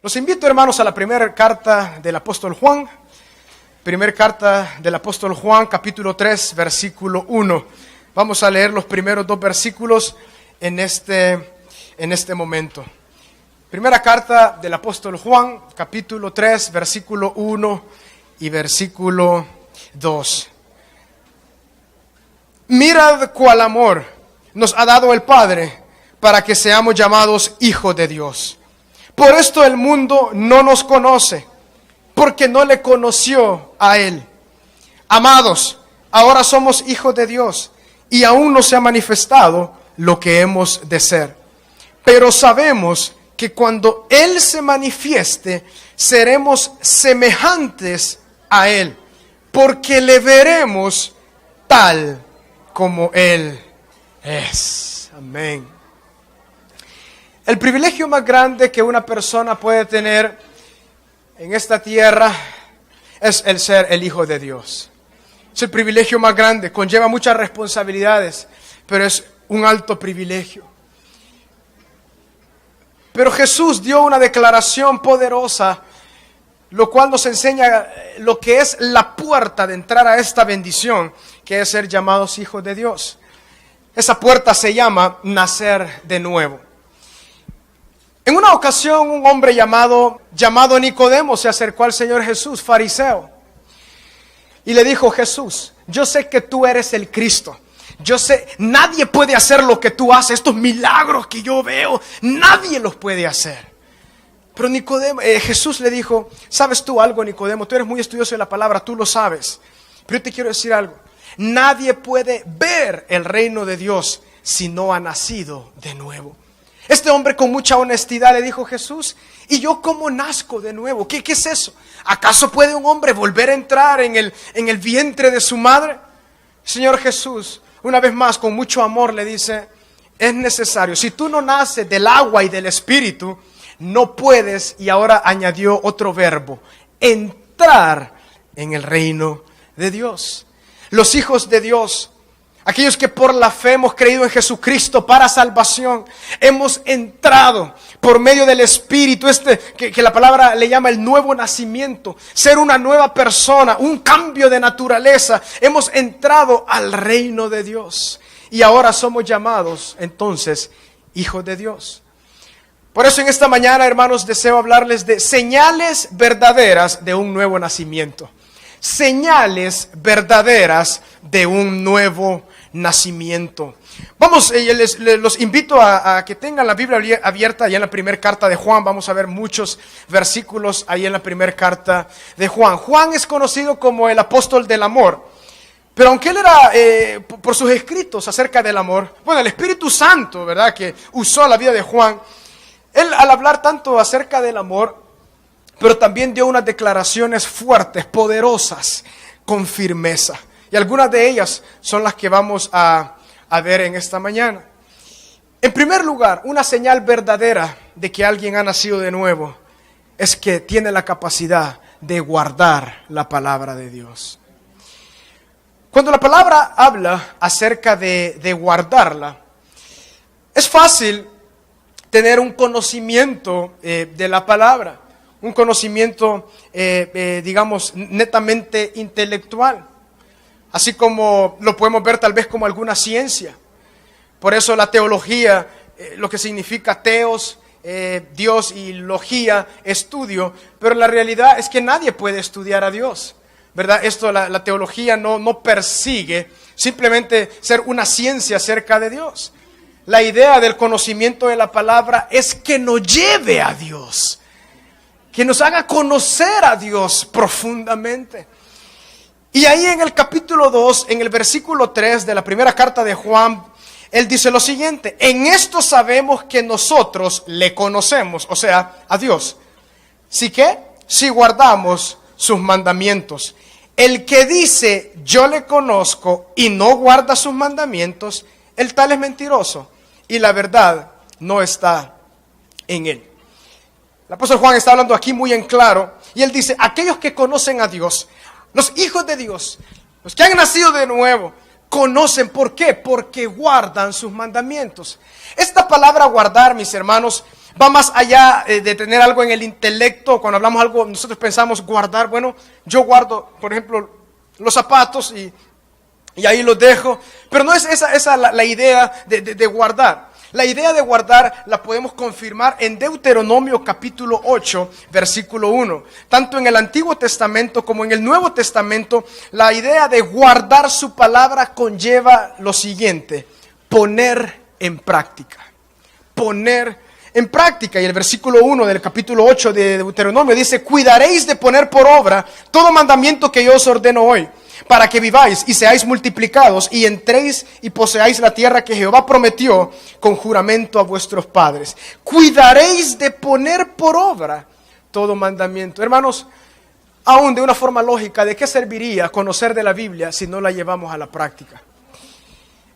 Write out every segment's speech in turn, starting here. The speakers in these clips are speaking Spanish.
Los invito, hermanos, a la primera carta del apóstol Juan. Primera carta del apóstol Juan, capítulo 3, versículo 1. Vamos a leer los primeros dos versículos en este momento. Primera carta del apóstol Juan, capítulo 3, versículo 1 y versículo 2. Mirad cuál amor nos ha dado el Padre para que seamos llamados hijos de Dios. Por esto el mundo no nos conoce, porque no le conoció a Él. Amados, ahora somos hijos de Dios, y aún no se ha manifestado lo que hemos de ser. Pero sabemos que cuando Él se manifieste, seremos semejantes a Él, porque le veremos tal como Él es. Amén. El privilegio más grande que una persona puede tener en esta tierra es el ser el hijo de Dios. Es el privilegio más grande, conlleva muchas responsabilidades, pero es un alto privilegio. Pero Jesús dio una declaración poderosa, lo cual nos enseña lo que es la puerta de entrar a esta bendición, que es ser llamados hijos de Dios. Esa puerta se llama nacer de nuevo. En una ocasión, un hombre llamado Nicodemo se acercó al Señor Jesús, fariseo, y le dijo: Jesús, yo sé que tú eres el Cristo. Yo sé, nadie puede hacer lo que tú haces. Estos milagros que yo veo, nadie los puede hacer. Pero Jesús le dijo: ¿sabes tú algo, Nicodemo? Tú eres muy estudioso de la palabra, tú lo sabes. Pero yo te quiero decir algo. Nadie puede ver el reino de Dios si no ha nacido de nuevo. Este hombre con mucha honestidad le dijo: Jesús, ¿y yo cómo nazco de nuevo? ¿Qué es eso? ¿Acaso puede un hombre volver a entrar en el vientre de su madre? Señor Jesús, una vez más, con mucho amor le dice: es necesario. Si tú no naces del agua y del espíritu, no puedes, y ahora añadió otro verbo, entrar en el reino de Dios. Los hijos de Dios, aquellos que por la fe hemos creído en Jesucristo para salvación, hemos entrado por medio del Espíritu, que la palabra le llama el nuevo nacimiento, ser una nueva persona, un cambio de naturaleza. Hemos entrado al reino de Dios y ahora somos llamados entonces hijos de Dios. Por eso en esta mañana, hermanos, deseo hablarles de señales verdaderas de un nuevo nacimiento. Señales verdaderas de un nuevo nacimiento. Vamos, los invito a que tengan la Biblia abierta ahí en la primera carta de Juan. Vamos a ver muchos versículos ahí en la primera carta de Juan. Juan es conocido como el apóstol del amor, pero aunque él era, por sus escritos acerca del amor, bueno, el Espíritu Santo, ¿verdad?, que usó la vida de Juan, él al hablar tanto acerca del amor, pero también dio unas declaraciones fuertes, poderosas, con firmeza. Y algunas de ellas son las que vamos a ver en esta mañana. En primer lugar, una señal verdadera de que alguien ha nacido de nuevo es que tiene la capacidad de guardar la palabra de Dios. Cuando la palabra habla acerca de guardarla, es fácil tener un conocimiento de la palabra, un conocimiento, digamos, netamente intelectual. Así como lo podemos ver tal vez como alguna ciencia. Por eso la teología, lo que significa teos, Dios, y logía, estudio. Pero la realidad es que nadie puede estudiar a Dios, ¿verdad? La teología no persigue simplemente ser una ciencia acerca de Dios. La idea del conocimiento de la palabra es que nos lleve a Dios, que nos haga conocer a Dios profundamente. Y ahí en el capítulo 2, en el versículo 3 de la primera carta de Juan, él dice lo siguiente: en esto sabemos que nosotros le conocemos, o sea, a Dios. ¿Sí qué? Si guardamos sus mandamientos. El que dice yo le conozco y no guarda sus mandamientos, el tal es mentiroso y la verdad no está en él. El apóstol Juan está hablando aquí muy en claro y él dice: aquellos que conocen a Dios, los hijos de Dios, los que han nacido de nuevo, conocen. ¿Por qué? Porque guardan sus mandamientos. Esta palabra guardar, mis hermanos, va más allá de tener algo en el intelecto. Cuando hablamos algo, nosotros pensamos guardar. Bueno, yo guardo, por ejemplo, los zapatos y ahí los dejo. Pero no es esa la idea de guardar. La idea de guardar la podemos confirmar en Deuteronomio capítulo 8, versículo 1. Tanto en el Antiguo Testamento como en el Nuevo Testamento, la idea de guardar su palabra conlleva lo siguiente: poner en práctica. Poner en práctica. Y el versículo 1 del capítulo 8 de Deuteronomio dice: cuidaréis de poner por obra todo mandamiento que yo os ordeno hoy, para que viváis y seáis multiplicados y entréis y poseáis la tierra que Jehová prometió con juramento a vuestros padres. Cuidaréis de poner por obra todo mandamiento. Hermanos, aún de una forma lógica, ¿de qué serviría conocer de la Biblia si no la llevamos a la práctica?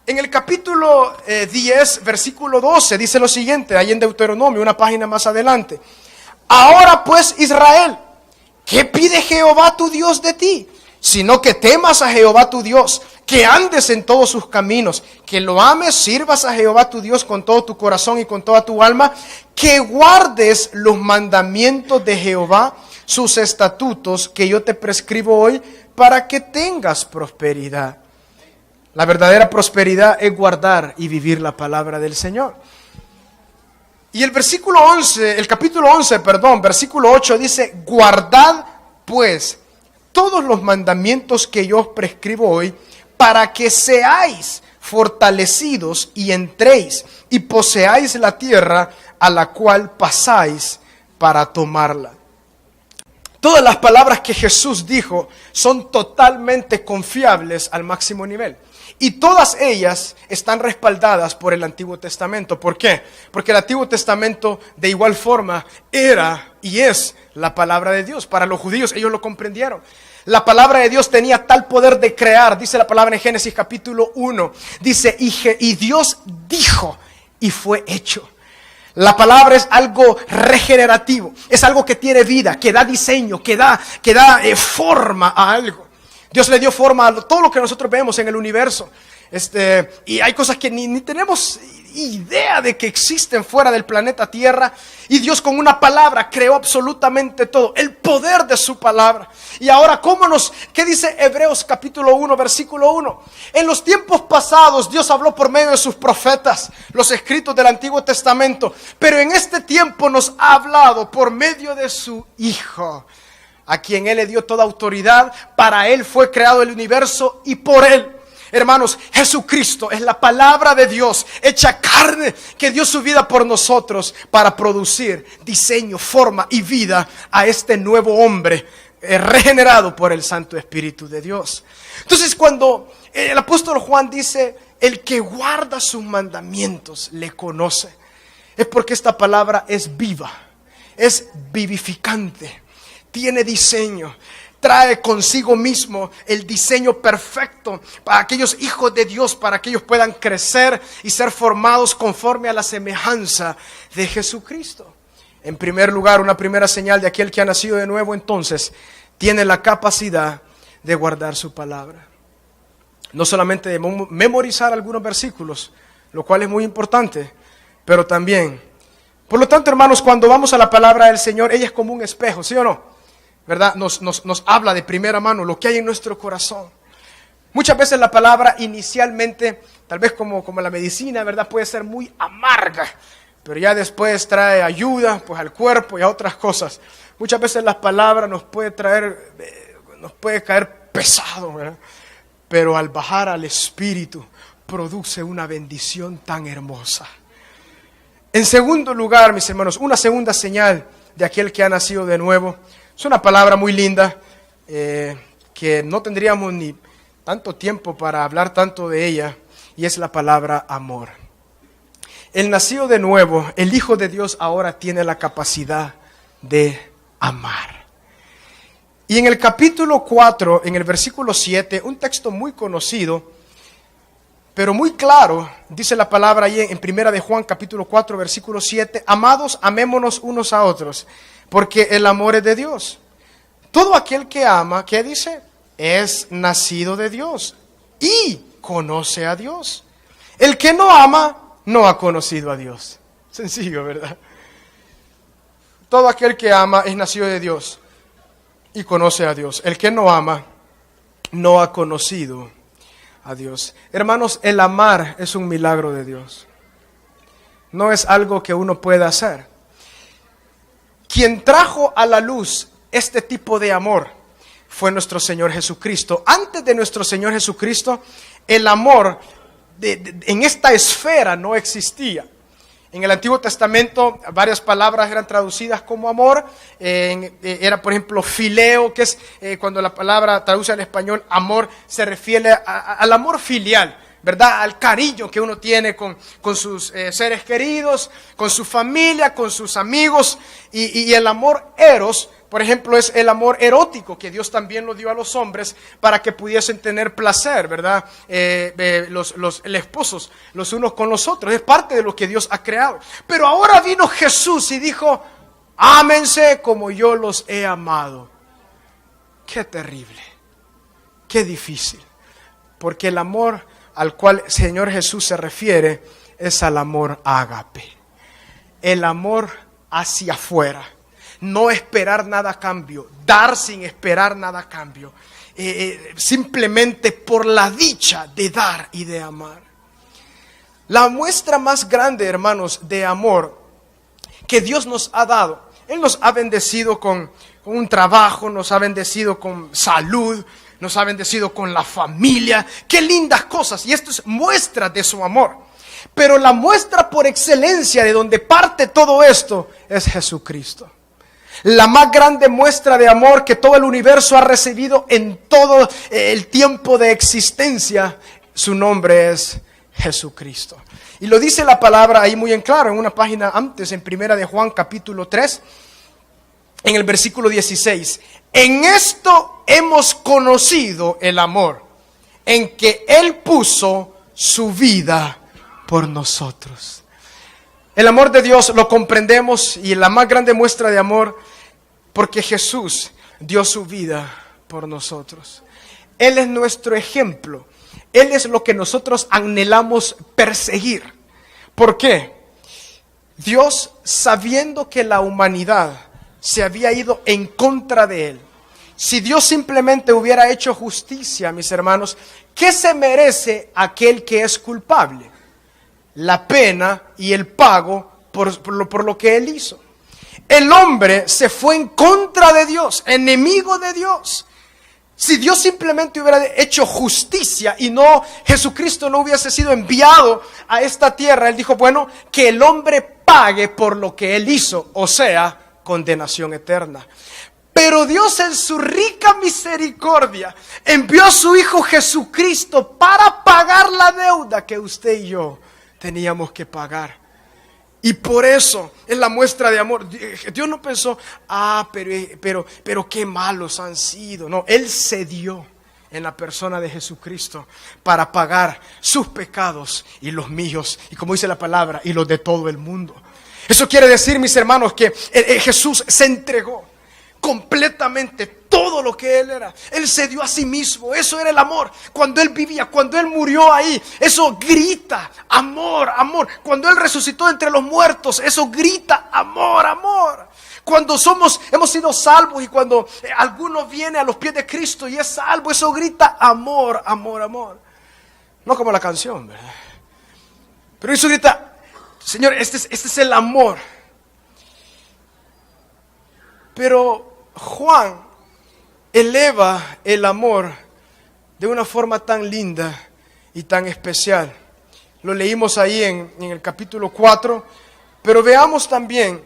En el capítulo 10, versículo 12, dice lo siguiente, ahí en Deuteronomio, una página más adelante: ahora pues, Israel, ¿qué pide Jehová tu Dios de ti? Sino que temas a Jehová tu Dios, que andes en todos sus caminos, que lo ames, sirvas a Jehová tu Dios con todo tu corazón y con toda tu alma, que guardes los mandamientos de Jehová, sus estatutos que yo te prescribo hoy, para que tengas prosperidad. La verdadera prosperidad es guardar y vivir la palabra del Señor. Y el versículo 11, el capítulo 11, versículo 8 dice: guardad pues todos los mandamientos que yo os prescribo hoy, para que seáis fortalecidos y entréis y poseáis la tierra a la cual pasáis para tomarla. Todas las palabras que Jesús dijo son totalmente confiables al máximo nivel. Y todas ellas están respaldadas por el Antiguo Testamento. ¿Por qué? Porque el Antiguo Testamento de igual forma era y es la palabra de Dios. Para los judíos, ellos lo comprendieron. La palabra de Dios tenía tal poder de crear. Dice la palabra en Génesis capítulo 1. Dice, y Dios dijo y fue hecho. La palabra es algo regenerativo. Es algo que tiene vida, que da diseño, que da forma a algo. Dios le dio forma a todo lo que nosotros vemos en el universo. Y hay cosas que ni tenemos idea de que existen fuera del planeta Tierra. Y Dios con una palabra creó absolutamente todo. El poder de su palabra. Y ahora, ¿qué dice Hebreos capítulo 1, versículo 1? En los tiempos pasados Dios habló por medio de sus profetas, los escritos del Antiguo Testamento. Pero en este tiempo nos ha hablado por medio de su Hijo, a quien Él le dio toda autoridad. Para Él fue creado el universo y por Él. Hermanos, Jesucristo es la palabra de Dios hecha carne, que dio su vida por nosotros para producir diseño, forma y vida a este nuevo hombre regenerado por el Santo Espíritu de Dios. Entonces, cuando el apóstol Juan dice: el que guarda sus mandamientos le conoce, es porque esta palabra es viva, es vivificante, tiene diseño, trae consigo mismo el diseño perfecto para aquellos hijos de Dios, para que ellos puedan crecer y ser formados conforme a la semejanza de Jesucristo. En primer lugar, una primera señal de aquel que ha nacido de nuevo, entonces, tiene la capacidad de guardar su palabra. No solamente de memorizar algunos versículos, lo cual es muy importante, pero también, por lo tanto, hermanos, cuando vamos a la palabra del Señor, ella es como un espejo, ¿sí o no? ¿Verdad? Nos habla de primera mano lo que hay en nuestro corazón. Muchas veces la palabra inicialmente, tal vez como la medicina, ¿verdad?, puede ser muy amarga, pero ya después trae ayuda pues al cuerpo y a otras cosas. Muchas veces la palabra nos puede caer pesado, ¿verdad? Pero al bajar al Espíritu produce una bendición tan hermosa. En segundo lugar, mis hermanos, una segunda señal de aquel que ha nacido de nuevo. Es una palabra muy linda, que no tendríamos ni tanto tiempo para hablar tanto de ella, y es la palabra amor. El nacido de nuevo, el Hijo de Dios, ahora tiene la capacidad de amar. Y en el capítulo 4, en el versículo 7, un texto muy conocido, pero muy claro, dice la palabra ahí en primera de Juan, capítulo 4, versículo 7, amados, amémonos unos a otros, porque el amor es de Dios. Todo aquel que ama, ¿qué dice? Es nacido de Dios y conoce a Dios. El que no ama, no ha conocido a Dios. Sencillo, ¿verdad? Todo aquel que ama es nacido de Dios y conoce a Dios. El que no ama, no ha conocido a Dios. Hermanos, el amar es un milagro de Dios. No es algo que uno pueda hacer. Quien trajo a la luz este tipo de amor fue nuestro Señor Jesucristo. Antes de nuestro Señor Jesucristo, el amor en esta esfera no existía. En el Antiguo Testamento varias palabras eran traducidas como amor. Era, por ejemplo, fileo, que es cuando la palabra traduce al español amor, se refiere al amor filial, ¿verdad? Al cariño que uno tiene con sus seres queridos, con su familia, con sus amigos. Y el amor eros, por ejemplo, es el amor erótico que Dios también lo dio a los hombres para que pudiesen tener placer, ¿verdad? Los esposos, los unos con los otros. Es parte de lo que Dios ha creado. Pero ahora vino Jesús y dijo, ámense como yo los he amado. Qué terrible, qué difícil. Porque el amor al cual el Señor Jesús se refiere es al amor ágape. El amor hacia afuera. No esperar nada a cambio, dar sin esperar nada a cambio, simplemente por la dicha de dar y de amar. La muestra más grande, hermanos, de amor que Dios nos ha dado, Él nos ha bendecido con un trabajo, nos ha bendecido con salud, nos ha bendecido con la familia, qué lindas cosas, y esto es muestra de su amor. Pero la muestra por excelencia de donde parte todo esto es Jesucristo. La más grande muestra de amor que todo el universo ha recibido en todo el tiempo de existencia, su nombre es Jesucristo. Y lo dice la palabra ahí muy en claro, en una página antes, en Primera de Juan capítulo 3, en el versículo 16. En esto hemos conocido el amor, en que Él puso su vida por nosotros. El amor de Dios lo comprendemos y la más grande muestra de amor porque Jesús dio su vida por nosotros. Él es nuestro ejemplo. Él es lo que nosotros anhelamos perseguir. ¿Por qué? Dios, sabiendo que la humanidad se había ido en contra de Él, si Dios simplemente hubiera hecho justicia, mis hermanos, ¿qué se merece aquel que es culpable? La pena y el pago por lo que Él hizo. El hombre se fue en contra de Dios, enemigo de Dios. Si Dios simplemente hubiera hecho justicia y no, Jesucristo no hubiese sido enviado a esta tierra, Él dijo, bueno, que el hombre pague por lo que Él hizo, o sea, condenación eterna. Pero Dios en su rica misericordia envió a su Hijo Jesucristo para pagar la deuda que usted y yo teníamos que pagar. Y por eso es la muestra de amor. Dios no pensó, pero qué malos han sido. No, Él se dio en la persona de Jesucristo para pagar sus pecados y los míos. Y como dice la palabra, y los de todo el mundo. Eso quiere decir, mis hermanos, que Jesús se entregó completamente todo lo que Él era. Él se dio a sí mismo. Eso era el amor. Cuando Él vivía, cuando Él murió ahí, eso grita amor, amor. Cuando Él resucitó entre los muertos, eso grita amor, amor. Cuando hemos sido salvos y cuando alguno viene a los pies de Cristo y es salvo, eso grita amor, amor, amor. No como la canción, ¿verdad? Pero eso grita, Señor, este es el amor. Pero Juan eleva el amor de una forma tan linda y tan especial. Lo leímos ahí en el capítulo 4, pero veamos también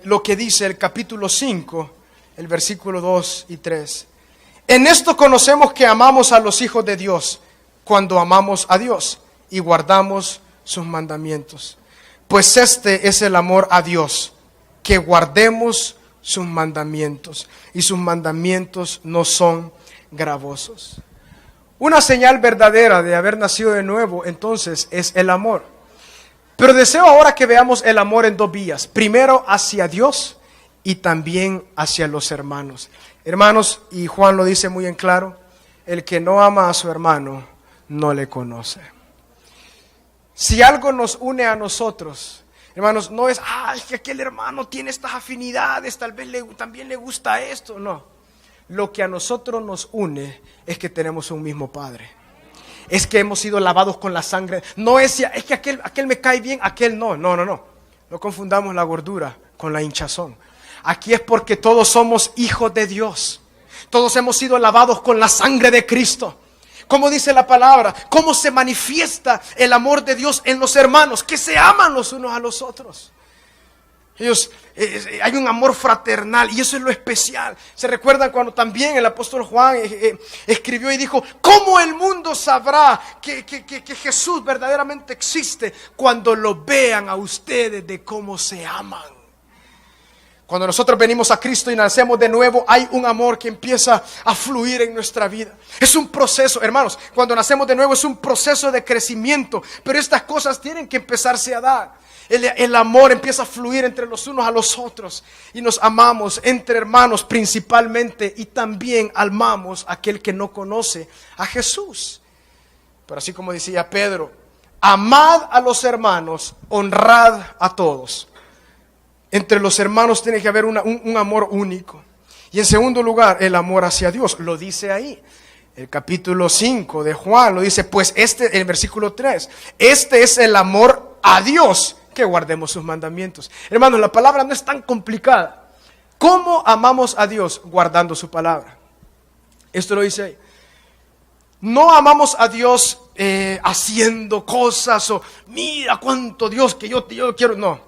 lo que dice el capítulo 5, el versículo 2 y 3. En esto conocemos que amamos a los hijos de Dios, cuando amamos a Dios y guardamos sus mandamientos. Pues este es el amor a Dios, que guardemos sus mandamientos, y sus mandamientos no son gravosos. Una señal verdadera de haber nacido de nuevo, entonces, es el amor. Pero deseo ahora que veamos el amor en dos vías. Primero hacia Dios y también hacia los hermanos. Hermanos, y Juan lo dice muy en claro, el que no ama a su hermano no le conoce. Si algo nos une a nosotros, hermanos, no es, es que aquel hermano tiene estas afinidades, tal vez también le gusta esto, no. Lo que a nosotros nos une es que tenemos un mismo Padre. Es que hemos sido lavados con la sangre. No es que aquel me cae bien, aquel no. No confundamos la gordura con la hinchazón. Aquí es porque todos somos hijos de Dios. Todos hemos sido lavados con la sangre de Cristo. Como dice la palabra, cómo se manifiesta el amor de Dios en los hermanos, que se aman los unos a los otros. Hay un amor fraternal y eso es lo especial. Se recuerdan cuando también el apóstol Juan escribió y dijo: ¿cómo el mundo sabrá que Jesús verdaderamente existe? Cuando lo vean a ustedes de cómo se aman. Cuando nosotros venimos a Cristo y nacemos de nuevo, hay un amor que empieza a fluir en nuestra vida. Es un proceso, hermanos. Cuando nacemos de nuevo es un proceso de crecimiento. Pero estas cosas tienen que empezarse a dar. El amor empieza a fluir entre los unos a los otros. Y nos amamos entre hermanos principalmente. Y también amamos a aquel que no conoce a Jesús. Pero así como decía Pedro, amad a los hermanos, honrad a todos. Entre los hermanos tiene que haber un amor único. Y en segundo lugar, el amor hacia Dios. Lo dice ahí. El capítulo 5 de Juan lo dice, pues en el versículo 3. Este es el amor a Dios, que guardemos sus mandamientos. Hermanos, la palabra no es tan complicada. ¿Cómo amamos a Dios? Guardando su palabra. Esto lo dice ahí. No amamos a Dios haciendo cosas o mira cuánto Dios que yo quiero. No.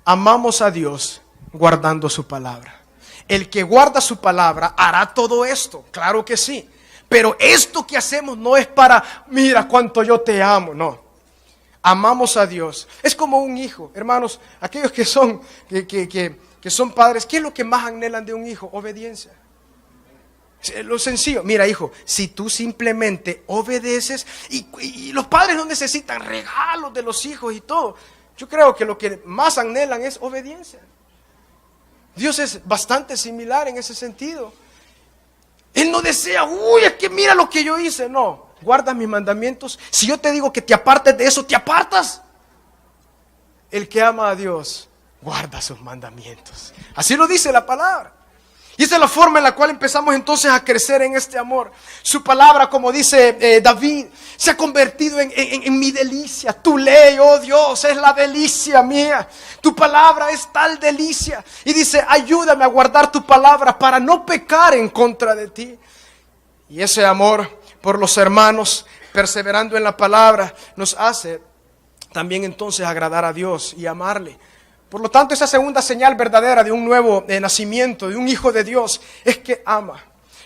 Amamos a Dios guardando su palabra. El que guarda su palabra hará todo esto, claro que sí. Pero esto que hacemos no es para, mira cuánto yo te amo, no. Amamos a Dios. Es como un hijo, hermanos, aquellos que son padres, ¿qué es lo que más anhelan de un hijo? Obediencia. Lo sencillo, mira hijo, si tú simplemente obedeces, y los padres no necesitan regalos de los hijos y todo. Yo creo que lo que más anhelan es obediencia. Dios es bastante similar en ese sentido. Él no desea, es que mira lo que yo hice. No, guarda mis mandamientos. Si yo te digo que te apartes de eso, ¿te apartas? El que ama a Dios, guarda sus mandamientos. Así lo dice la palabra. Y esa es la forma en la cual empezamos entonces a crecer en este amor. Su palabra, como dice David, se ha convertido en mi delicia. Tu ley, oh Dios, es la delicia mía. Tu palabra es tal delicia. Y dice, ayúdame a guardar tu palabra para no pecar en contra de ti. Y ese amor por los hermanos, perseverando en la palabra, nos hace también entonces agradar a Dios y amarle. Por lo tanto, esa segunda señal verdadera de un nuevo nacimiento, de un hijo de Dios, es que ama.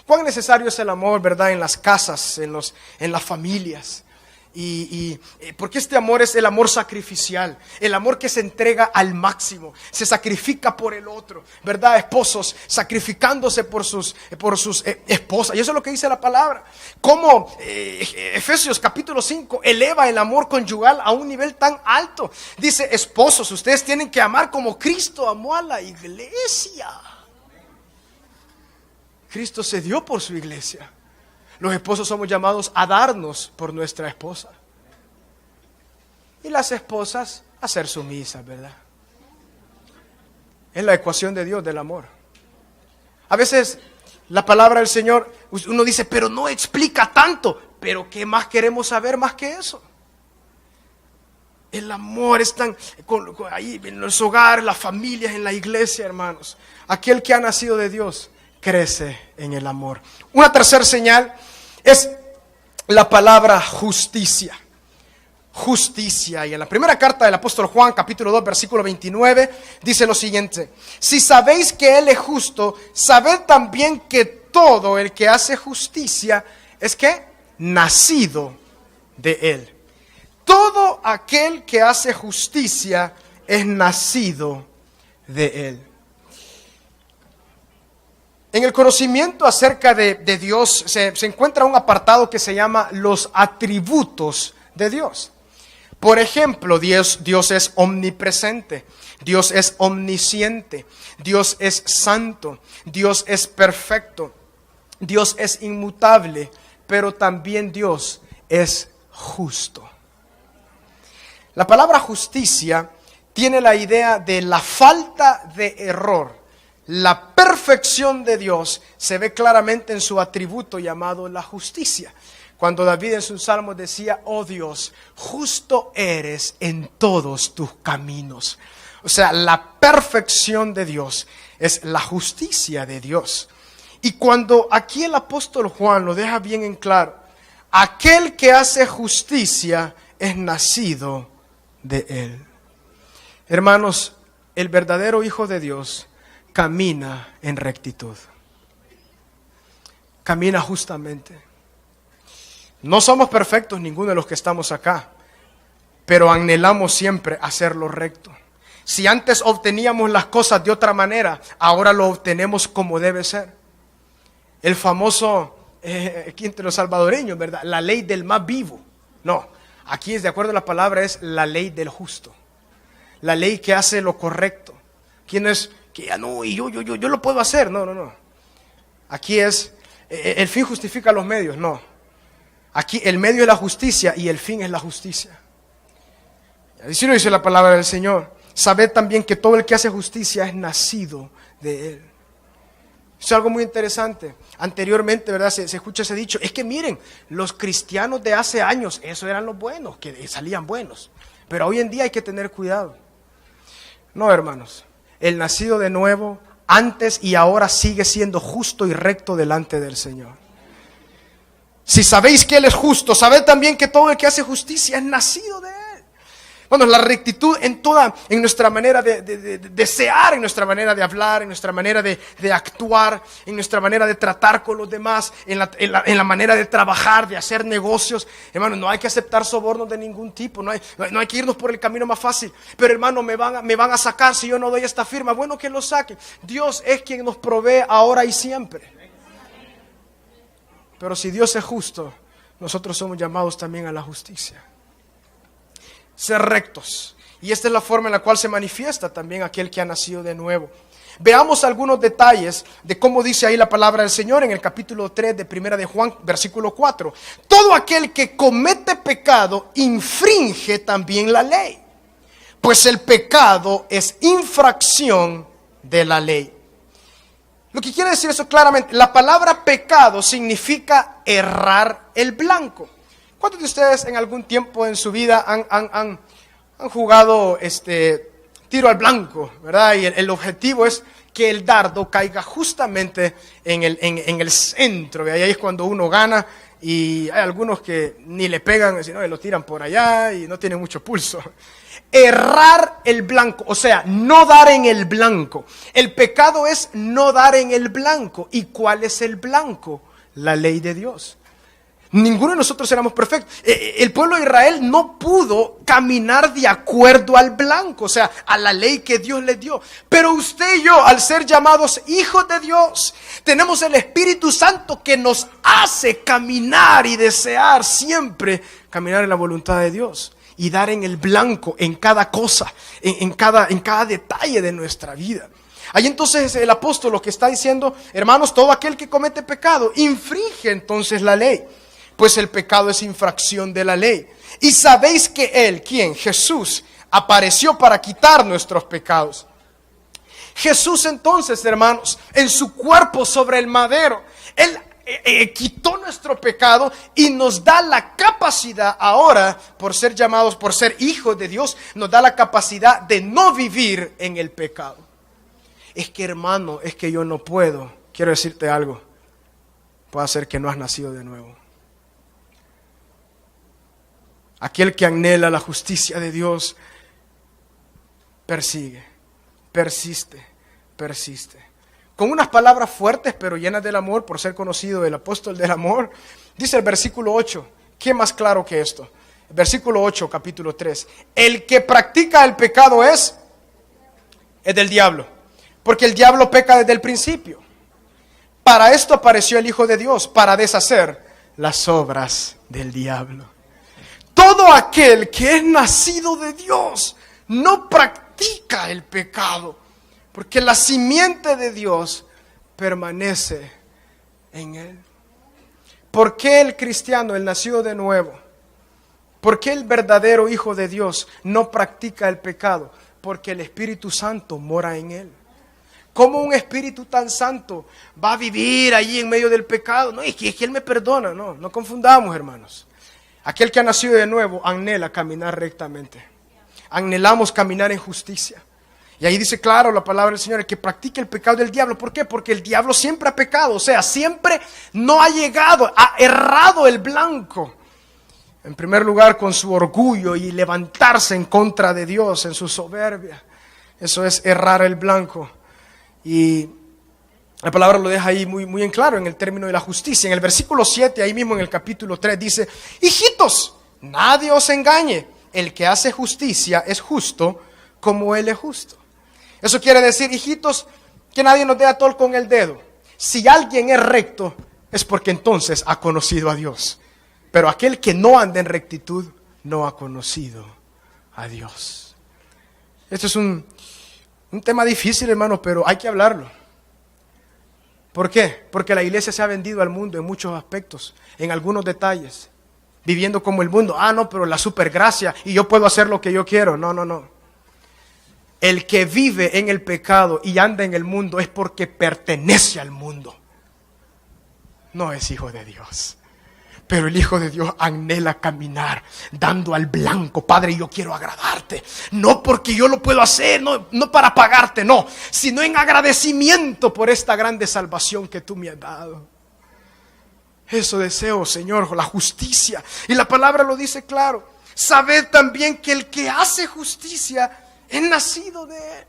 ¿Cuán necesario es el amor, verdad, en las casas, en las familias? Porque este amor es el amor sacrificial, el amor que se entrega al máximo, se sacrifica por el otro, ¿verdad? Esposos sacrificándose por sus esposas, y eso es lo que dice la palabra. Como Efesios capítulo 5 eleva el amor conyugal a un nivel tan alto. Dice, esposos, ustedes tienen que amar como Cristo amó a la iglesia. Cristo se dio por su iglesia. Los esposos somos llamados a darnos por nuestra esposa. Y las esposas a ser sumisas, ¿verdad? Es la ecuación de Dios del amor. A veces la palabra del Señor, uno dice, pero no explica tanto. Pero ¿qué más queremos saber más que eso? El amor está ahí en los hogares, las familias, en la iglesia, hermanos. Aquel que ha nacido de Dios crece en el amor. Una tercera señal es la palabra justicia. Justicia. Y en la primera carta del apóstol Juan, capítulo 2, versículo 29, dice lo siguiente: si sabéis que Él es justo, sabed también que todo el que hace justicia es ¿qué? Nacido de Él. Todo aquel que hace justicia es nacido de Él. En el conocimiento acerca de Dios se encuentra un apartado que se llama los atributos de Dios. Por ejemplo, Dios es omnipresente, Dios es omnisciente, Dios es santo, Dios es perfecto, Dios es inmutable, pero también Dios es justo. La palabra justicia tiene la idea de la falta de error. La perfección de Dios se ve claramente en su atributo llamado la justicia. Cuando David en sus salmos decía: oh Dios, justo eres en todos tus caminos. O sea, la perfección de Dios es la justicia de Dios. Y cuando aquí el apóstol Juan lo deja bien en claro, aquel que hace justicia es nacido de él. Hermanos, el verdadero Hijo de Dios camina en rectitud. Camina justamente. No somos perfectos ninguno de los que estamos acá, pero anhelamos siempre hacer lo recto. Si antes obteníamos las cosas de otra manera, ahora lo obtenemos como debe ser. El famoso, aquí entre los salvadoreños, ¿verdad? La ley del más vivo. No, aquí es de acuerdo a la palabra, es la ley del justo. La ley que hace lo correcto. Aquí no es que ya no, y yo lo puedo hacer. No. Aquí es, el fin justifica los medios. No. Aquí el medio es la justicia y el fin es la justicia. Así lo dice la palabra del Señor. Sabed también que todo el que hace justicia es nacido de Él. Es algo muy interesante. Anteriormente, ¿verdad? Se escucha ese dicho. Es que miren, los cristianos de hace años, esos eran los buenos, que salían buenos. Pero hoy en día hay que tener cuidado. No, hermanos. El nacido de nuevo, antes y ahora, sigue siendo justo y recto delante del Señor. Si sabéis que Él es justo, sabed también que todo el que hace justicia es nacido de Él. Bueno, la rectitud en nuestra manera de desear, en nuestra manera de hablar, en nuestra manera de actuar, en nuestra manera de tratar con los demás, en la manera de trabajar, de hacer negocios. Hermano, no hay que aceptar sobornos de ningún tipo, no hay que irnos por el camino más fácil. Pero hermano, me van a sacar si yo no doy esta firma. Bueno, que lo saquen. Dios es quien nos provee ahora y siempre. Pero si Dios es justo, nosotros somos llamados también a la justicia. Ser rectos. Y esta es la forma en la cual se manifiesta también aquel que ha nacido de nuevo. Veamos algunos detalles de cómo dice ahí la palabra del Señor en el capítulo 3 de Primera de Juan, versículo 4. Todo aquel que comete pecado infringe también la ley, pues el pecado es infracción de la ley. Lo que quiere decir eso claramente, la palabra pecado significa errar el blanco. ¿Cuántos de ustedes en algún tiempo en su vida han jugado tiro al blanco, ¿verdad? Y el objetivo es que el dardo caiga justamente en el centro. Y ahí es cuando uno gana. Y hay algunos que ni le pegan, sino que lo tiran por allá y no tienen mucho pulso. Errar el blanco, o sea, no dar en el blanco. El pecado es no dar en el blanco. ¿Y cuál es el blanco? La ley de Dios. Ninguno de nosotros éramos perfectos. El pueblo de Israel no pudo caminar de acuerdo al blanco, o sea, a la ley que Dios les dio. Pero usted y yo, al ser llamados hijos de Dios, tenemos el Espíritu Santo que nos hace caminar y desear siempre caminar en la voluntad de Dios y dar en el blanco en cada cosa, en cada detalle de nuestra vida. Ahí entonces el apóstol lo que está diciendo, hermanos, todo aquel que comete pecado infringe entonces la ley. Pues el pecado es infracción de la ley. Y sabéis que Él, ¿quién? Jesús, apareció para quitar nuestros pecados. Jesús entonces, hermanos, en su cuerpo sobre el madero, Él quitó nuestro pecado y nos da la capacidad ahora, por ser llamados, por ser hijos de Dios, nos da la capacidad de no vivir en el pecado. Es que, hermano, es que yo no puedo. Quiero decirte algo. Puede ser que no has nacido de nuevo. Aquel que anhela la justicia de Dios persiste. Con unas palabras fuertes pero llenas del amor, por ser conocido el apóstol del amor, dice el versículo 8, ¿qué más claro que esto? El versículo 8, capítulo 3, el que practica el pecado es del diablo, porque el diablo peca desde el principio. Para esto apareció el Hijo de Dios, para deshacer las obras del diablo. Todo aquel que es nacido de Dios no practica el pecado, porque la simiente de Dios permanece en él. ¿Por qué el cristiano, el nacido de nuevo, por qué el verdadero hijo de Dios no practica el pecado? Porque el Espíritu Santo mora en él. ¿Cómo un Espíritu tan santo va a vivir allí en medio del pecado? No, es que Él me perdona. No confundamos, hermanos. Aquel que ha nacido de nuevo anhela caminar rectamente. Anhelamos caminar en justicia. Y ahí dice claro la palabra del Señor, el que practique el pecado del diablo. ¿Por qué? Porque el diablo siempre ha pecado. O sea, siempre no ha llegado, ha errado el blanco. En primer lugar, con su orgullo y levantarse en contra de Dios, en su soberbia. Eso es errar el blanco. Y la palabra lo deja ahí muy en claro en el término de la justicia. En el versículo 7, ahí mismo en el capítulo 3, dice: hijitos, nadie os engañe. El que hace justicia es justo como Él es justo. Eso quiere decir, hijitos, que nadie nos dé atol con el dedo. Si alguien es recto, es porque entonces ha conocido a Dios. Pero aquel que no anda en rectitud, no ha conocido a Dios. Esto es un tema difícil, hermano, pero hay que hablarlo. ¿Por qué? Porque la iglesia se ha vendido al mundo en muchos aspectos, en algunos detalles, viviendo como el mundo. No, pero la supergracia y yo puedo hacer lo que yo quiero. No. El que vive en el pecado y anda en el mundo es porque pertenece al mundo. No es hijo de Dios. Pero el Hijo de Dios anhela caminar dando al blanco. Padre, yo quiero agradarte. No porque yo lo puedo hacer, no para pagarte, no. Sino en agradecimiento por esta grande salvación que tú me has dado. Eso deseo, Señor, la justicia. Y la palabra lo dice claro. Sabed también que el que hace justicia es nacido de Él.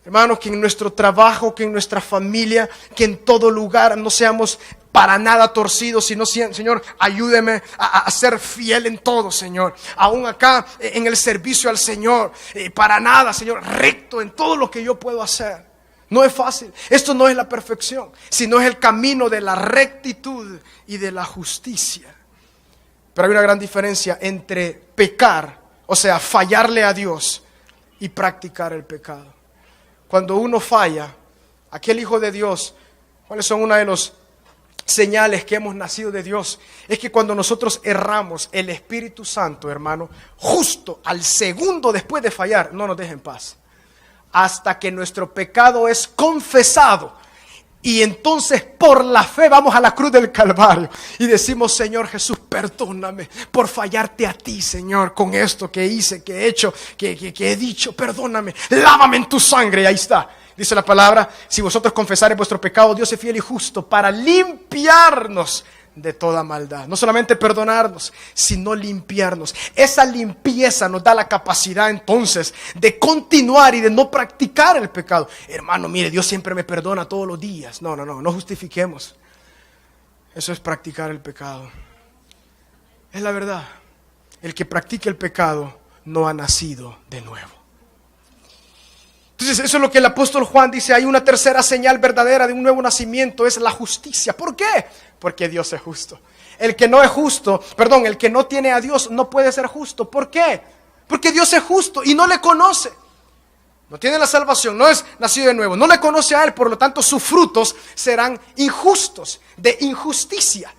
Hermanos, que en nuestro trabajo, que en nuestra familia, que en todo lugar no seamos para nada torcidos, sino, Señor, ayúdeme a ser fiel en todo, Señor. Aún acá en el servicio al Señor, para nada, Señor, recto en todo lo que yo puedo hacer. No es fácil. Esto no es la perfección, sino es el camino de la rectitud y de la justicia. Pero hay una gran diferencia entre pecar, o sea, fallarle a Dios, y practicar el pecado. Cuando uno falla, aquel hijo de Dios, ¿cuáles son una de los señales que hemos nacido de Dios? Es que cuando nosotros erramos, el Espíritu Santo, hermano, justo al segundo después de fallar, no nos deja en paz. Hasta que nuestro pecado es confesado. Y entonces por la fe vamos a la cruz del Calvario y decimos: Señor Jesús, perdóname por fallarte a ti, Señor, con esto que hice, que he hecho, que he dicho. Perdóname, lávame en tu sangre. Y ahí está, dice la palabra: si vosotros confesareis vuestro pecado, Dios es fiel y justo para limpiarnos de toda maldad. No solamente perdonarnos, sino limpiarnos. Esa limpieza nos da la capacidad entonces de continuar y de no practicar el pecado. Hermano, mire, Dios siempre me perdona todos los días. No justifiquemos. Eso es practicar el pecado. Es la verdad. El que practica el pecado no ha nacido de nuevo. Entonces eso es lo que el apóstol Juan dice: hay una tercera señal verdadera de un nuevo nacimiento, es la justicia. ¿Por qué? Porque Dios es justo. El que no es justo, el que no tiene a Dios no puede ser justo. ¿Por qué? Porque Dios es justo y no le conoce. No tiene la salvación, no es nacido de nuevo, no le conoce a Él, por lo tanto sus frutos serán injustos, de injusticia.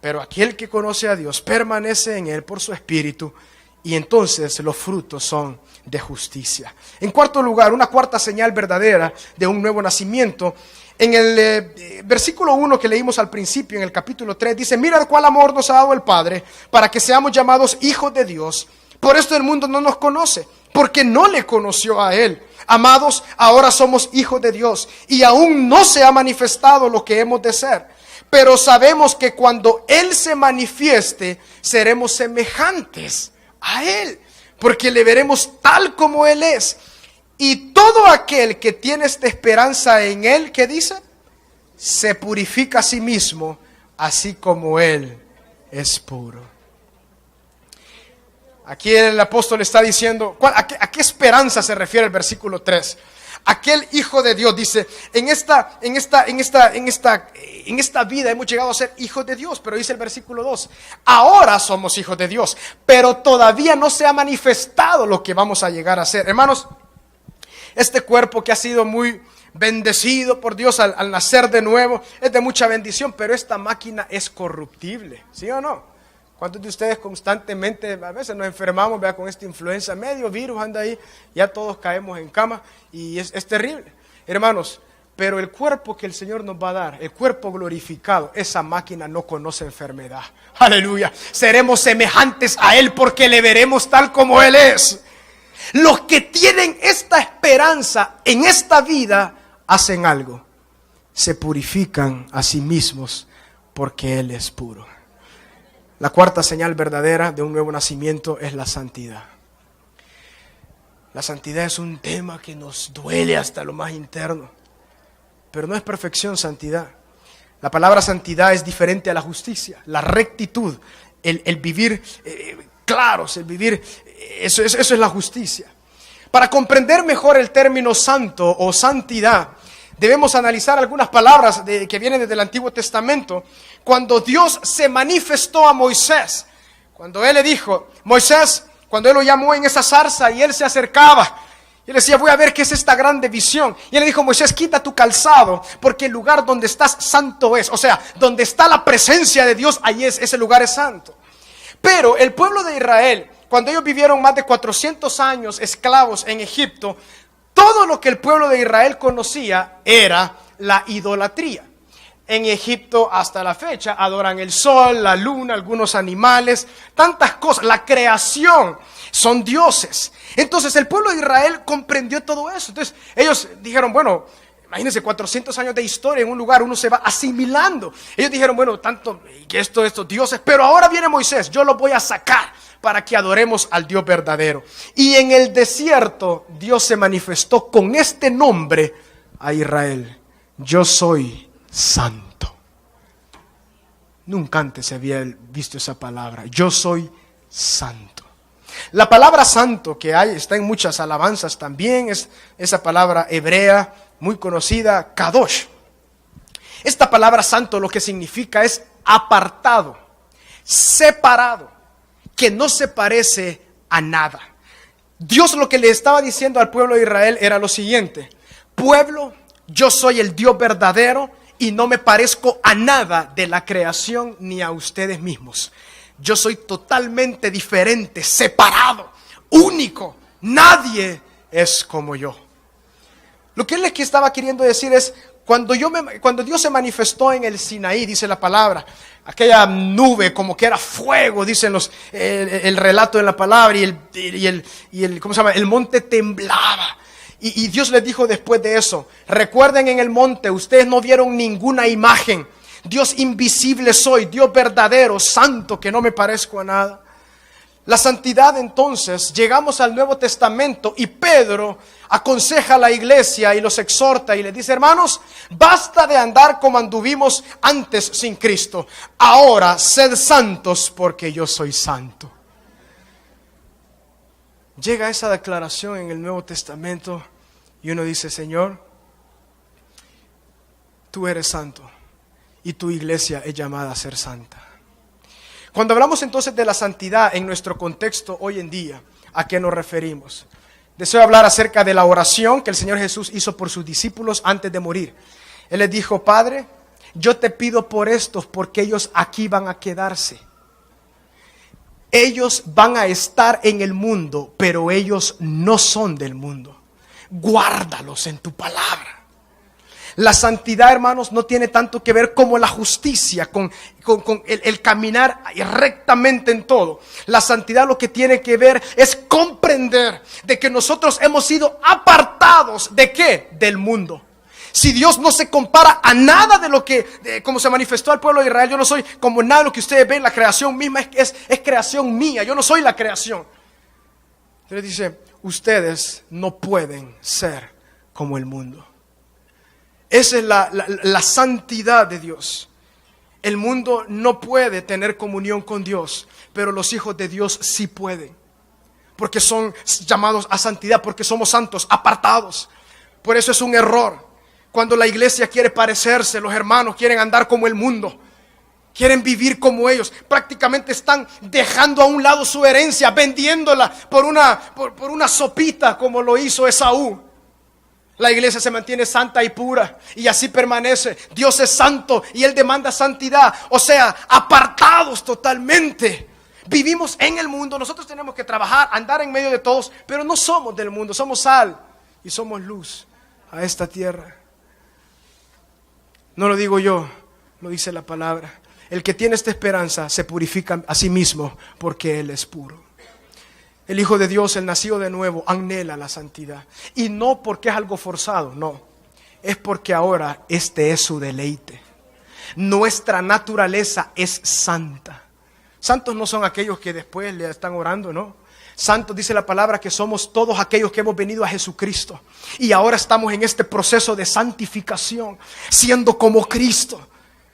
Pero aquel que conoce a Dios permanece en Él por su Espíritu, y entonces los frutos son de justicia. En cuarto lugar, una cuarta señal verdadera de un nuevo nacimiento. En el versículo 1 que leímos al principio, en el capítulo 3, dice: mirad cuál amor nos ha dado el Padre, para que seamos llamados hijos de Dios. Por esto el mundo no nos conoce, porque no le conoció a Él. Amados, ahora somos hijos de Dios, y aún no se ha manifestado lo que hemos de ser. Pero sabemos que cuando Él se manifieste, seremos semejantes a Él, porque le veremos tal como Él es. Y todo aquel que tiene esta esperanza en Él, ¿qué dice? Se purifica a sí mismo, así como Él es puro. Aquí el apóstol está diciendo, ¿a qué esperanza se refiere el versículo 3? Aquel hijo de Dios dice: en esta vida hemos llegado a ser hijos de Dios. Pero dice el versículo 2: ahora somos hijos de Dios, pero todavía no se ha manifestado lo que vamos a llegar a ser. Hermanos, este cuerpo que ha sido muy bendecido por Dios al nacer de nuevo, es de mucha bendición, pero esta máquina es corruptible, ¿sí o no? ¿Cuántos de ustedes constantemente, a veces nos enfermamos, vea, con esta influenza, medio virus anda ahí, ya todos caemos en cama y es terrible? Hermanos, pero el cuerpo que el Señor nos va a dar, el cuerpo glorificado, esa máquina no conoce enfermedad. Aleluya. Seremos semejantes a Él porque le veremos tal como Él es. Los que tienen esta esperanza en esta vida hacen algo. Se purifican a sí mismos porque Él es puro. La cuarta señal verdadera de un nuevo nacimiento es la santidad. La santidad es un tema que nos duele hasta lo más interno. Pero no es perfección santidad. La palabra santidad es diferente a la justicia. La rectitud, el vivir claros, el vivir, eso es la justicia. Para comprender mejor el término santo o santidad, debemos analizar algunas palabras que vienen desde el Antiguo Testamento. Cuando Dios se manifestó a Moisés, cuando Él le dijo, Moisés, cuando Él lo llamó en esa zarza y Él se acercaba, y él decía, voy a ver qué es esta grande visión. Y él le dijo, Moisés, quita tu calzado, porque el lugar donde estás santo es. O sea, donde está la presencia de Dios, ahí ese lugar es santo. Pero el pueblo de Israel, cuando ellos vivieron más de 400 años esclavos en Egipto, todo lo que el pueblo de Israel conocía era la idolatría. En Egipto hasta la fecha adoran el sol, la luna, algunos animales, tantas cosas, la creación, son dioses. Entonces el pueblo de Israel comprendió todo eso. Entonces ellos dijeron, bueno, imagínense 400 años de historia en un lugar, uno se va asimilando. Ellos dijeron, bueno, tanto que estos dioses, pero ahora viene Moisés, yo los voy a sacar para que adoremos al Dios verdadero. Y en el desierto Dios se manifestó con este nombre a Israel: yo soy santo. Nunca antes se había visto esa palabra, yo soy santo. La palabra santo que hay, está en muchas alabanzas también, es esa palabra hebrea muy conocida, kadosh. Esta palabra santo lo que significa es apartado, separado, que no se parece a nada. Dios lo que le estaba diciendo al pueblo de Israel era lo siguiente: pueblo, yo soy el Dios verdadero y no me parezco a nada de la creación ni a ustedes mismos. Yo soy totalmente diferente, separado, único. Nadie es como yo. Lo que él aquí estaba queriendo decir es, cuando Dios se manifestó en el Sinaí, dice la palabra, aquella nube como que era fuego, dicen el relato de la palabra, ¿cómo se llama? El monte temblaba. Y Dios les dijo después de eso, recuerden, en el monte ustedes no vieron ninguna imagen. Dios invisible soy, Dios verdadero, santo, que no me parezco a nada. La santidad, entonces, llegamos al Nuevo Testamento y Pedro aconseja a la iglesia y los exhorta y les dice: hermanos, basta de andar como anduvimos antes sin Cristo. Ahora sed santos porque yo soy santo. Llega esa declaración en el Nuevo Testamento y uno dice: Señor, tú eres santo y tu iglesia es llamada a ser santa. Cuando hablamos entonces de la santidad en nuestro contexto hoy en día, ¿a qué nos referimos? Deseo hablar acerca de la oración que el Señor Jesús hizo por sus discípulos antes de morir. Él les dijo: Padre, yo te pido por estos porque ellos aquí van a quedarse. Ellos van a estar en el mundo, pero ellos no son del mundo. Guárdalos en tu palabra. La santidad, hermanos, no tiene tanto que ver como la justicia, con el caminar rectamente en todo. La santidad lo que tiene que ver es comprender de que nosotros hemos sido apartados, ¿de qué? Del mundo. Si Dios no se compara a nada de lo que, como se manifestó al pueblo de Israel, yo no soy como nada de lo que ustedes ven, la creación misma es creación mía, yo no soy la creación. Entonces dice: ustedes no pueden ser como el mundo. Esa es la santidad de Dios. El mundo no puede tener comunión con Dios, pero los hijos de Dios sí pueden, porque son llamados a santidad, porque somos santos, apartados. Por eso es un error cuando la iglesia quiere parecerse, los hermanos quieren andar como el mundo, quieren vivir como ellos. Prácticamente están dejando a un lado su herencia, vendiéndola por una sopita, como lo hizo Esaú. La iglesia se mantiene santa y pura y así permanece. Dios es santo y Él demanda santidad. O sea, apartados totalmente. Vivimos en el mundo, nosotros tenemos que trabajar, andar en medio de todos, pero no somos del mundo, somos sal y somos luz a esta tierra. No lo digo yo, lo dice la palabra. El que tiene esta esperanza se purifica a sí mismo porque Él es puro. El Hijo de Dios, el nacido de nuevo, anhela la santidad. Y no porque es algo forzado, no. Es porque ahora este es su deleite. Nuestra naturaleza es santa. Santos no son aquellos que después le están orando, no. Santos, dice la palabra, que somos todos aquellos que hemos venido a Jesucristo. Y ahora estamos en este proceso de santificación, siendo como Cristo,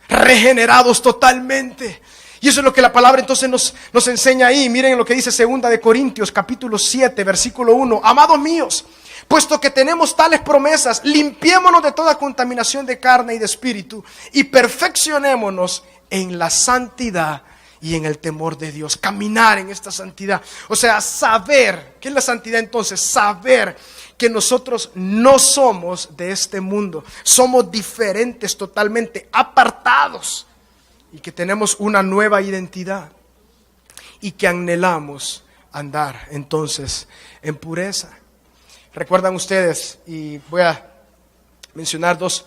regenerados totalmente. Y eso es lo que la palabra entonces nos enseña ahí. Miren lo que dice 2 Corintios capítulo 7 versículo 1. Amados míos, puesto que tenemos tales promesas, limpiémonos de toda contaminación de carne y de espíritu y perfeccionémonos en la santidad y en el temor de Dios. Caminar en esta santidad. O sea, saber. ¿Qué es la santidad entonces? Saber que nosotros no somos de este mundo. Somos diferentes, totalmente apartados. Y que tenemos una nueva identidad y que anhelamos andar entonces en pureza. Recuerdan ustedes, y voy a mencionar dos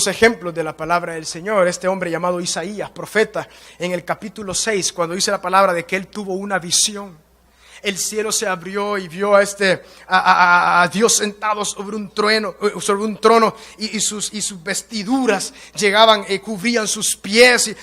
ejemplos de la palabra del Señor. Este hombre llamado Isaías, profeta, en el capítulo 6, cuando dice la palabra de que él tuvo una visión. El cielo se abrió y vio a Dios sentado sobre un trono y sus vestiduras llegaban, cubrían sus pies,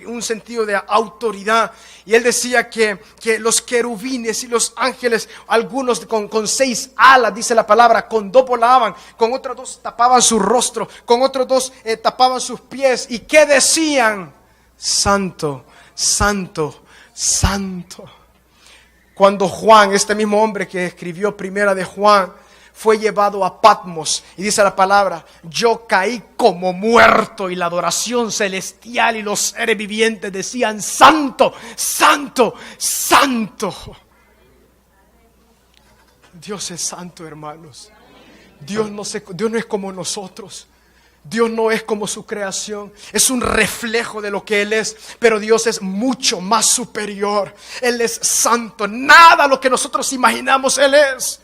un sentido de autoridad. Y él decía que los querubines y los ángeles, algunos con 6 alas, dice la palabra, con 2 volaban, con otros 2 tapaban su rostro, con otros 2 tapaban sus pies. ¿Y qué decían? Santo, santo, santo. Cuando Juan, este mismo hombre que escribió primera de Juan, fue llevado a Patmos, y dice la palabra, yo caí como muerto, y la adoración celestial y los seres vivientes decían, santo, santo, santo. Dios es santo, hermanos. Dios no es como nosotros. Dios no es como su creación, es un reflejo de lo que Él es, pero Dios es mucho más superior. Él es santo, nada lo que nosotros imaginamos Él es.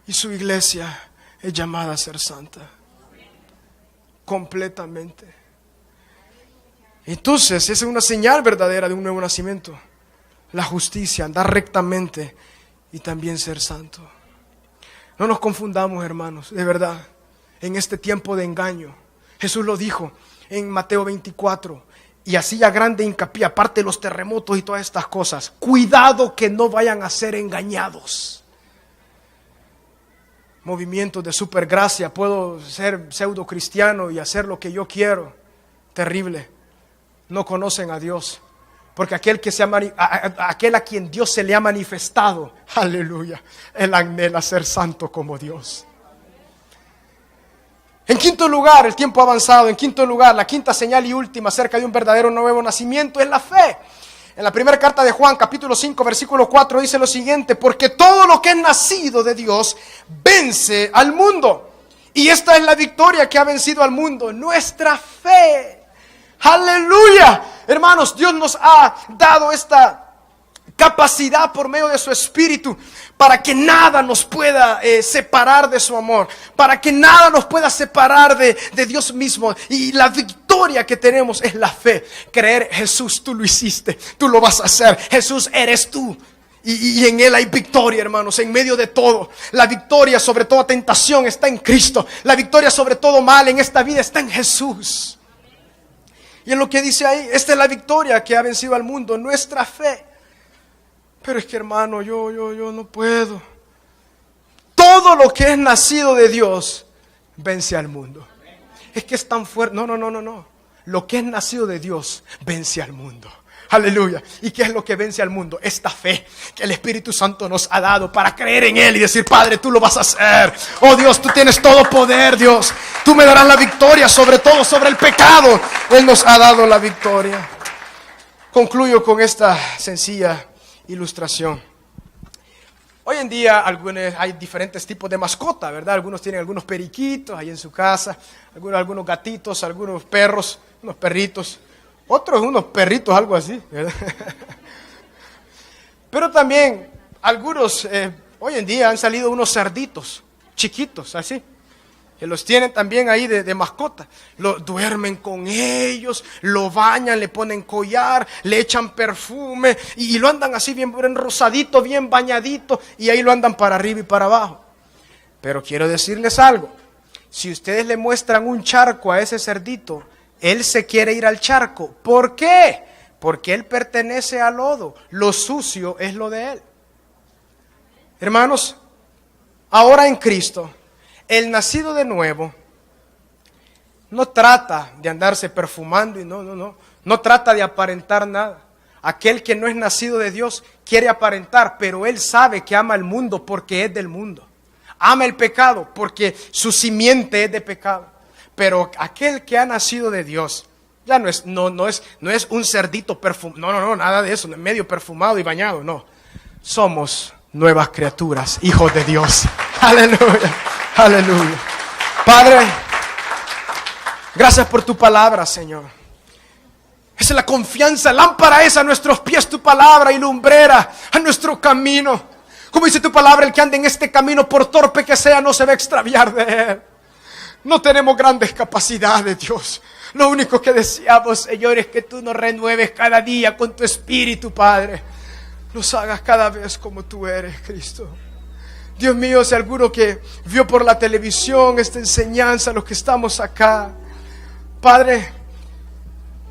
Y su iglesia es llamada a ser santa, completamente. Entonces, esa es una señal verdadera de un nuevo nacimiento. La justicia, andar rectamente y también ser santo. No nos confundamos, hermanos, de verdad. En este tiempo de engaño, Jesús lo dijo en Mateo 24, y hacía grande hincapié, aparte de los terremotos y todas estas cosas, cuidado que no vayan a ser engañados. Movimientos de supergracia, puedo ser pseudo cristiano y hacer lo que yo quiero. Terrible. No conocen a Dios, porque aquel a quien Dios se le ha manifestado, aleluya, Él anhela ser santo como Dios. En quinto lugar, el tiempo avanzado. En quinto lugar, la quinta señal y última acerca de un verdadero nuevo nacimiento es la fe. En la primera carta de Juan, capítulo 5, versículo 4, dice lo siguiente: porque todo lo que es nacido de Dios vence al mundo. Y esta es la victoria que ha vencido al mundo, nuestra fe. ¡Aleluya! Hermanos, Dios nos ha dado esta capacidad por medio de su Espíritu para que nada nos pueda separar de su amor, para que nada nos pueda separar de Dios mismo. Y la victoria que tenemos es la fe. Creer: Jesús, tú lo hiciste, tú lo vas a hacer. Jesús, eres tú. Y en Él hay victoria, hermanos, en medio de todo. La victoria sobre toda tentación está en Cristo. La victoria sobre todo mal en esta vida está en Jesús. Y en lo que dice ahí, esta es la victoria que ha vencido al mundo, nuestra fe. Pero es que, hermano, yo no puedo. Todo lo que es nacido de Dios vence al mundo. Es que es tan fuerte. No. Lo que es nacido de Dios vence al mundo. Aleluya. ¿Y qué es lo que vence al mundo? Esta fe que el Espíritu Santo nos ha dado para creer en Él y decir: Padre, tú lo vas a hacer. Oh Dios, tú tienes todo poder, Dios. Tú me darás la victoria sobre todo, sobre el pecado. Él nos ha dado la victoria. Concluyo con esta sencilla ilustración. Hoy en día hay diferentes tipos de mascota, ¿verdad? Algunos tienen algunos periquitos ahí en su casa, algunos gatitos, algunos perros, unos perritos, otros unos perritos, algo así, ¿verdad? Pero también algunos, hoy en día han salido unos cerditos chiquitos, así, que los tienen también ahí de mascota. Duermen con ellos, lo bañan, le ponen collar, le echan perfume y lo andan así bien rosadito, bien bañadito, y ahí lo andan para arriba y para abajo. Pero quiero decirles algo, si ustedes le muestran un charco a ese cerdito, él se quiere ir al charco. ¿Por qué? Porque él pertenece al lodo, lo sucio es lo de él. Hermanos, ahora en Cristo, el nacido de nuevo no trata de andarse perfumando y no trata de aparentar nada. Aquel que no es nacido de Dios quiere aparentar, pero él sabe que ama el mundo porque es del mundo. Ama el pecado porque su simiente es de pecado. Pero aquel que ha nacido de Dios ya no es un cerdito perfumado, no, nada de eso, medio perfumado y bañado, no. Somos nuevas criaturas, hijos de Dios. Aleluya. Aleluya. Padre, gracias por tu palabra, Señor. Esa es la confianza, lámpara es a nuestros pies tu palabra y lumbrera a nuestro camino. Como dice tu palabra, el que ande en este camino, por torpe que sea, no se va a extraviar de él. No tenemos grandes capacidades, Dios. Lo único que deseamos, Señor, es que tú nos renueves cada día con tu espíritu, Padre. Nos hagas cada vez como tú eres, Cristo. Dios mío, si alguno que vio por la televisión esta enseñanza, los que estamos acá, Padre,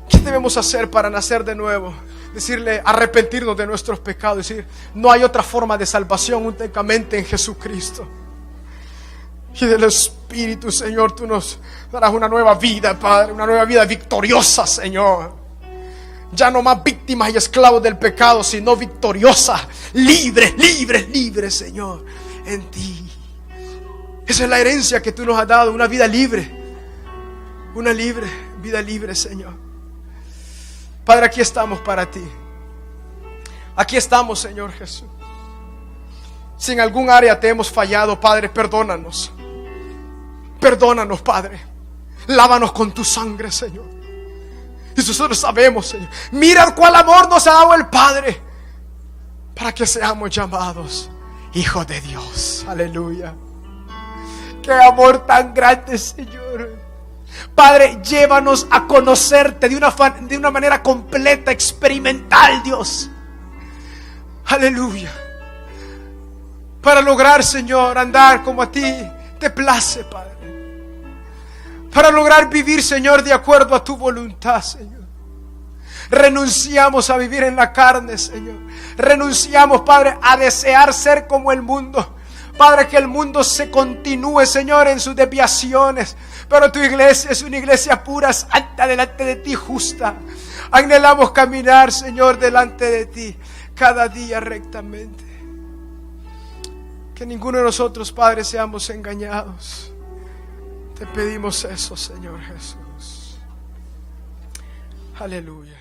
¿qué debemos hacer para nacer de nuevo? Decirle, arrepentirnos de nuestros pecados, decir, no hay otra forma de salvación únicamente en Jesucristo. Y del Espíritu, Señor, tú nos darás una nueva vida, Padre, una nueva vida victoriosa, Señor. Ya no más víctimas y esclavos del pecado, sino victoriosa, libres, Señor, en ti. Esa es la herencia que tú nos has dado, una vida libre, vida libre, Señor. Padre, aquí estamos para ti. Aquí estamos, Señor Jesús. Si en algún área te hemos fallado, Padre, perdónanos. Perdónanos, Padre. Lávanos con tu sangre, Señor. Y nosotros sabemos, Señor, mira cuál amor nos ha dado el Padre para que seamos llamados hijos de Dios. Aleluya. Qué amor tan grande, Señor. Padre, llévanos a conocerte de una manera completa, experimental, Dios. Aleluya. Para lograr, Señor, andar como a ti te place, Padre. Para lograr vivir, Señor, de acuerdo a tu voluntad, Señor. Renunciamos a vivir en la carne, Señor. Renunciamos, Padre, a desear ser como el mundo. Padre, que el mundo se continúe, Señor, en sus desviaciones. Pero tu iglesia es una iglesia pura, santa, delante de ti, justa. Anhelamos caminar, Señor, delante de ti, cada día rectamente. Que ninguno de nosotros, Padre, seamos engañados. Te pedimos eso, Señor Jesús. Aleluya.